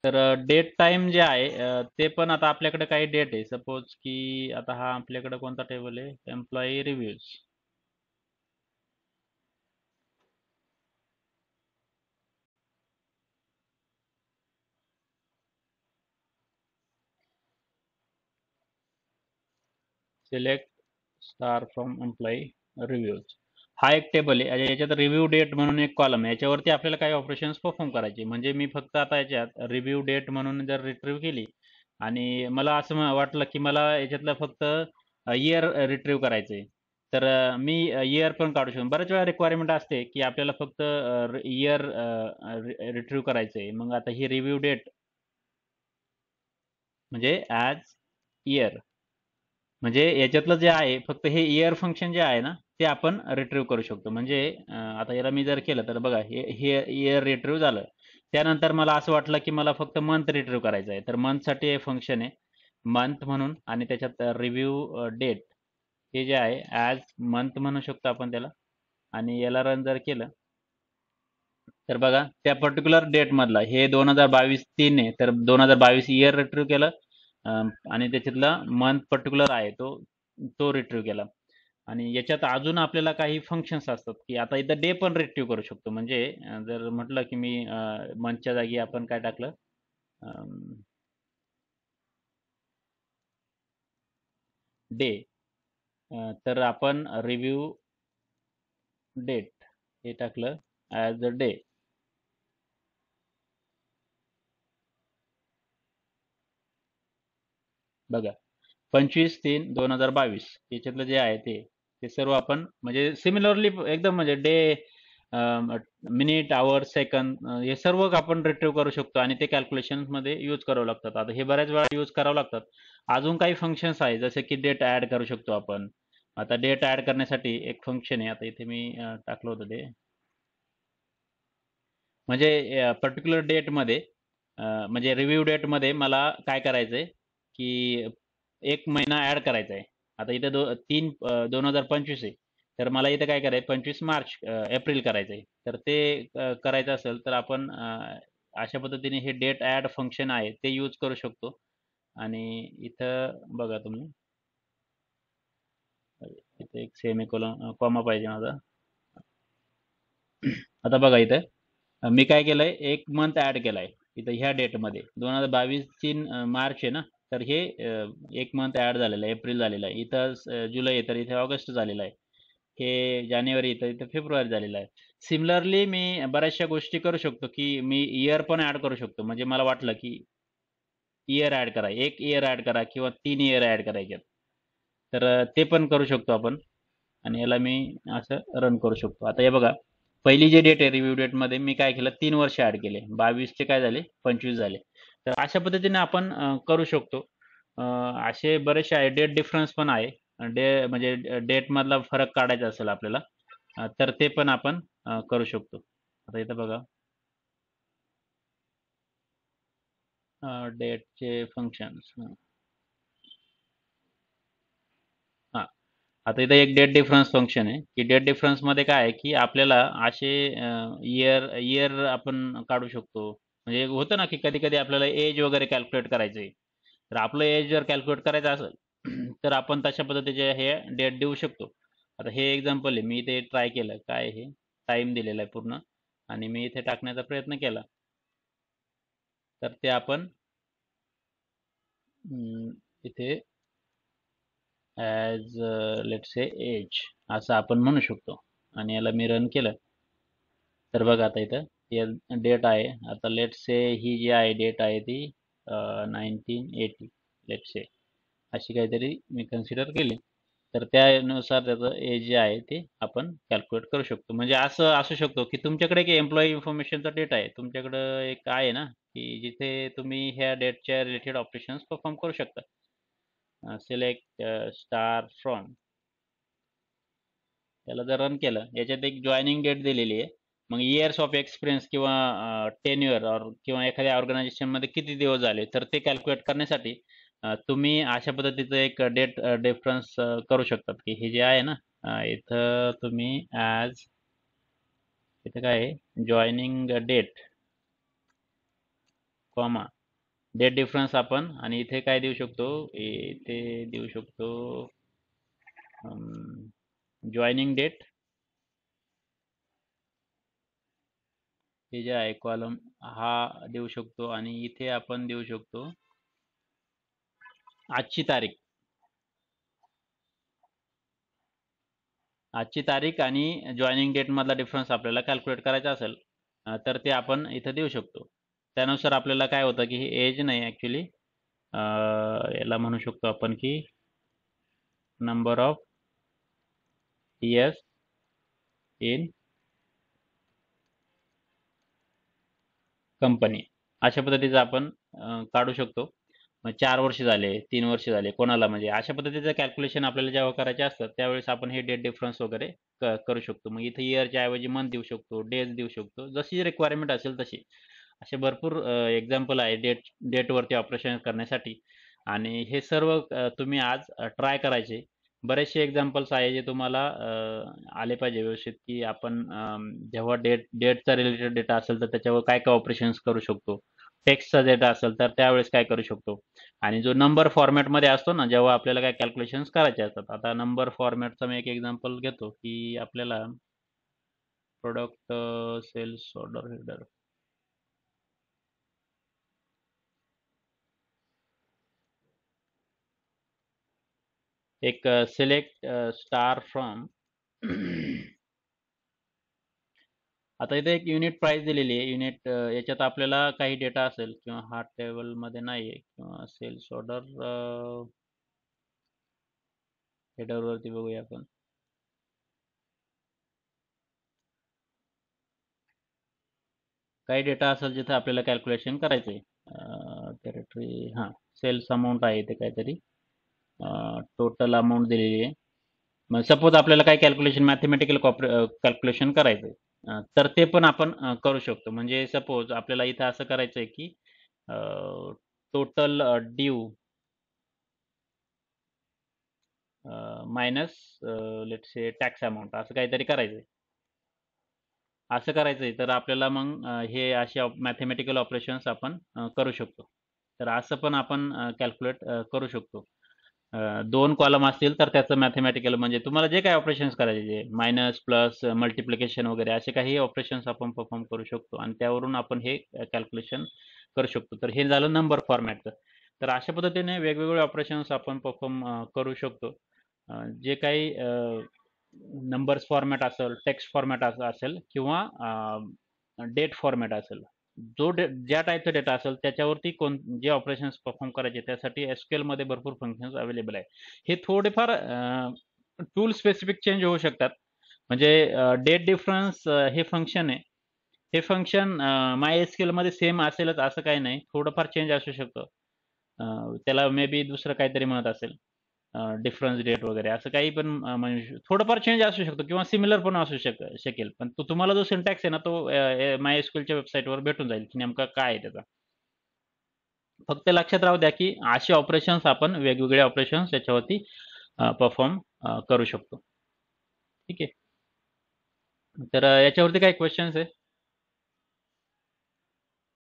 तर date time जे आहे ते पण आता आपल्याकडे काही डेट आहे. सपोज की आता हा आपल्याकडे कोणता टेबल आहे, employee reviews. Select star from employee reviews. हा एक टेबल आहे आणि याच्यात रिव्ह्यू डेट म्हणून एक कॉलम आहे. याच्यावरती आपल्याला काही ऑपरेशन्स परफॉर्म करायचे. म्हणजे मी फक्त आता याच्यात रिव्ह्यू डेट म्हणून जर रिट्रीव्ह केली आणि मला असं वाटलं की मला याच्यातलं फक्त इयर रिट्रीव्ह करायचं आहे, तर मी इयर पण काढू शकतो. बऱ्याच वेळा रिक्वायरमेंट असते की आपल्याला फक्त इयर रिट्रीव्ह करायचं आहे. मग आता ही रिव्ह्यू डेट म्हणजे ॲज इयर, म्हणजे याच्यातलं जे आहे फक्त हे इयर फंक्शन जे आहे ना ते आपण रिट्रीव्ह करू शकतो. म्हणजे आता याला मी जर केलं तर बघा हे हे इयर रिट्रीव्ह झालं. त्यानंतर मला असं वाटलं की मला फक्त मंथ रिट्रीव्ह करायचं आहे, तर मंथसाठी हे फंक्शन आहे मंथ म्हणून, आणि त्याच्यात रिव्ह्यू डेट हे जे आहे ॲज मंथ म्हणू शकतो आपण त्याला. आणि याला रन जर केलं तर बघा त्या पर्टिक्युलर डेटमधला हे 2022-3 आहे, तर 2022 इयर रिट्रीव्ह केलं आणि त्याच्यातला मंथ पर्टिक्युलर आहे तो तो रिट्रीव्ह केला. आणि याच्यात अजून आपल्याला काही फंक्शन्स असतात की आता इथं डे पण रिट्रीव्ह करू शकतो. म्हणजे जर म्हटलं की मी मंथच्या जागी आपण काय टाकलं, डे, तर आपण रिव्ह्यू डेट हे टाकलं ॲज अ डे. बघा 25/3/2022 याच्यातलं जे आहे ते ते सर्व आपण म्हणजे सिमिलरली एकदम म्हणजे डे, मिनिट, आवर, सेकंद हे सर्व आपण रिट्रीव्ह करू शकतो आणि ते कॅल्क्युलेशनमध्ये यूज करावं लागतात. आता हे बऱ्याच वेळा यूज करावं लागतात. अजून काही फंक्शन्स आहे जसे की डेट ॲड करू शकतो आपण. आता डेट ॲड करण्यासाठी एक फंक्शन आहे. आता इथे मी टाकलं होतं ते, म्हणजे पर्टिक्युलर डेटमध्ये म्हणजे रिव्ह्यू डेटमध्ये मला काय करायचं आहे की एक महिना ॲड करायचा आहे. आता इथं 2025 आहे, तर मला इथं काय करायचं 25 मार्च एप्रिल करायचं आहे. तर ते करायचं असेल तर आपण अशा पद्धतीने हे डेट ॲड फंक्शन आहे ते यूज करू शकतो. आणि इथं बघा तुम्ही, इथे एक सेमिकोलॉन कॉमा पाहिजे माझा. आता बघा इथं मी काय केलंय एक मंथ ऍड केलाय इथं ह्या डेटमध्ये 2022 मार्च आहे ना, तर हे एक मंथ ऍड झालेलं आहे, एप्रिल झालेलं आहे इथं, जुलै आहे तर इथे ऑगस्ट झालेलं आहे, हे जानेवारी इथं इथं फेब्रुवारी झालेलं आहे. सिमिलरली मी बऱ्याचशा गोष्टी करू शकतो की मी इयर पण ऍड करू शकतो. म्हणजे मला वाटलं की इयर ऍड करा, एक इयर ऍड करा किंवा 3 इयर ऍड करायच्यात, तर ते पण करू शकतो आपण. आणि याला मी असं रन करू शकतो. आता हे बघा पहिली जी डेट आहे रिव्ह्यू डेटमध्ये मी काय केलं 3 वर्ष ॲड केले, 22चे काय झाले 25 झाले. तर अशा पद्धतीने आपण करू शकतो. असे बरेचसे आहे. डेट डिफरन्स पण आहे. म्हणजे डेटमधला फरक काढायचा असेल आपल्याला तर ते पण आपण करू शकतो. आता इथं बघा डेटचे फंक्शन्स. हां. आता इथं एक डेट डिफरन्स फंक्शन आहे, की डेट डिफरन्समध्ये काय आहे, की आपल्याला असे इयर इयर आपण काढू शकतो. म्हणजे होतं ना, की कधी-कधी आपल्याला एज वगैरे कॅल्क्युलेट करायचं आहे. तर आपलं एज जर कॅल्क्युलेट करायचं असेल, तर आपण तशा पद्धतीचे हे डेट देऊ शकतो. आता हे एक्झाम्पल आहे. मी इथे ट्राय केलं. काय आहे, टाईम दिलेला आहे पूर्ण आणि मी इथे टाकण्याचा प्रयत्न केला. तर ते आपण इथे ॲज लेट्स से एज असं आपण म्हणू शकतो. आणि याला मी रन केलं तर बघा आता इथं डेट आहे. आता लेट्स से ही जी आहे डेट आहे ती 1980 लेट्स से अशी काहीतरी मी कन्सिडर केली. तर त्यानुसार त्याचं एज जे आहे ते आपण कॅल्क्युलेट करू शकतो. म्हणजे असं असू शकतो की तुमच्याकडे एक एम्प्लॉई इन्फॉर्मेशनचा डेटा आहे. तुमच्याकडं एक आहे ना, की जिथे तुम्ही ह्या डेटच्या रिलेटेड ऑपरेशन्स परफॉर्म करू शकता. सिलेक्ट स्टार फ्रॉम, त्याला जर रन केलं याच्यात एक जॉईनिंग डेट दिलेली आहे. मग इयर्स ऑफ एक्सपिरियन्स किंवा टेन्युअर और किंवा एखाद्या ऑर्गनायझेशनमध्ये किती दिवस झाले तर ते कॅल्क्युलेट करण्यासाठी तुम्ही अशा पद्धतीचं एक डेट डिफरन्स करू शकतात. की हे जे आहे ना इथं तुम्ही ॲज इथं काय आहे joining date comma date difference आपण आणि इथे काय देऊ शकतो, इथे देऊ शकतो जॉईनिंग डेट, हे जे आहे कॉलम हा देऊ शकतो आणि इथे आपण देऊ शकतो आजची तारीख. आजची तारीख आणि जॉईनिंग डेट मधला डिफरन्स आपल्याला कॅल्क्युलेट करायचा असेल तर ते आपण इथं देऊ शकतो. त्यानुसार आपल्याला काय होतं की हे एज नाही ॲक्च्युली, याला म्हणू शकतो आपण की number of years in company, अशा पद्धतीचं आपण काढू शकतो. मग 4 वर्ष झाले, 3 वर्ष झाले कोणाला, म्हणजे अशा पद्धतीचं कॅल्क्युलेशन आपल्याला जेव्हा करायचे असतात त्यावेळेस आपण हे डेट डिफरन्स वगैरे करू शकतो. मग इथे इयरच्या ऐवजी मंथ देऊ शकतो, डेज देऊ शकतो, जशी रिक्वायरमेंट असेल तशी. असे भरपूर एक्झाम्पल आहे डेटवरती ऑपरेशन करण्यासाठी आणि हे सर्व तुम्ही आज ट्राय करायचे. बरेचसे एक्झाम्पल्स आहे जे तुम्हाला आले पाहिजे व्यवस्थित, की आपण जेव्हा डेटचा रिलेटेड डेटा असेल तर त्याच्यावर काय काय ऑपरेशन्स करू शकतो. टेक्स्टचा डेटा असेल तर त्यावेळेस काय करू शकतो आणि जो नंबर फॉर्मॅटमध्ये असतो ना, जेव्हा आपल्याला काय कॅल्क्युलेशन्स करायचे असतात. आता नंबर फॉर्मॅटचा मी एक एक्झाम्पल घेतो, की आपल्याला प्रोडक्ट सेल्स ऑर्डर हेडर, एक सिलेक्ट स्टार फ्रॉम आता इथे एक युनिट प्राइस दिलेली आहे. युनिट याच्यात आपल्याला काही डेटा असेल किंवा हा टेबलमध्ये नाही आहे किंवा सेल्स ऑर्डर हेडरवरती बघूया आपण. काही डेटा असेल जिथे आपल्याला कॅल्क्युलेशन करायचं आहे. टेरिटरी, हां, सेल्स अमाऊंट आहे इथे काहीतरी, टोटल अमाऊंट दिलेली आहे. मग सपोज आपल्याला काही कॅल्क्युलेशन मॅथमॅटिकल कॅल्क्युलेशन करायचं आहे तर ते पण आपण करू शकतो. म्हणजे सपोज आपल्याला इथं असं करायचं आहे की total due minus let's say tax amount, असं काहीतरी करायचं आहे. असं करायचं आहे तर आपल्याला मग हे असे मॅथमॅटिकल ऑपरेशन्स आपण करू शकतो. तर असं पण आपण कॅल्क्युलेट करू शकतो. 2 कॉलम असतील तर त्याचं मॅथमॅटिकल म्हणजे तुम्हाला जे काही ऑपरेशन्स करायचे, मायनस, प्लस, मल्टिप्लिकेशन वगैरे असे काही ऑपरेशन्स आपण परफॉर्म करू शकतो आणि त्यावरून आपण हे कॅल्क्युलेशन करू शकतो. तर हे झालं नंबर फॉर्मॅटचं. तर अशा पद्धतीने वेगवेगळे ऑपरेशन्स आपण परफॉर्म करू शकतो. जे काही नंबर्स फॉर्मॅट असेल, टेक्स्ट फॉर्मॅट असेल किंवा डेट फॉर्मॅट असेल. ज्या टाईपचा डेटा असेल त्याच्यावरती जे ऑपरेशन्स परफॉर्म करायचे त्यासाठी एसक्यूएल मध्ये भरपूर फंक्शन्स अवेलेबल आहे. हे थोडेफार टूल स्पेसिफिक चेंज होऊ शकतात. म्हणजे डेट डिफरन्स हे फंक्शन आहे. हे फंक्शन माय एसक्यूएल मध्ये सेम असेलच असं काही नाही. थोडंफार चेंज असू शकतं. त्याला मे बी दुसरं काहीतरी म्हणत असेल. डिफरन्स डेट वगैरे असं काही पण म्हणजे थोडंफार चेंज असू शकतो किंवा सिमिलर पण असू शकेल. पण तुम्हाला जो सिंटॅक्स आहे ना तो माय एसक्यूएलच्या वेबसाईटवर भेटून जाईल की नेमका काय आहे त्याचा. फक्त लक्षात राहू द्या की असे ऑपरेशन्स आपण वेगवेगळे ऑपरेशन्स याच्यावरती परफॉर्म करू शकतो. ठीक आहे. तर याच्यावरती काही क्वेश्चन्स आहे?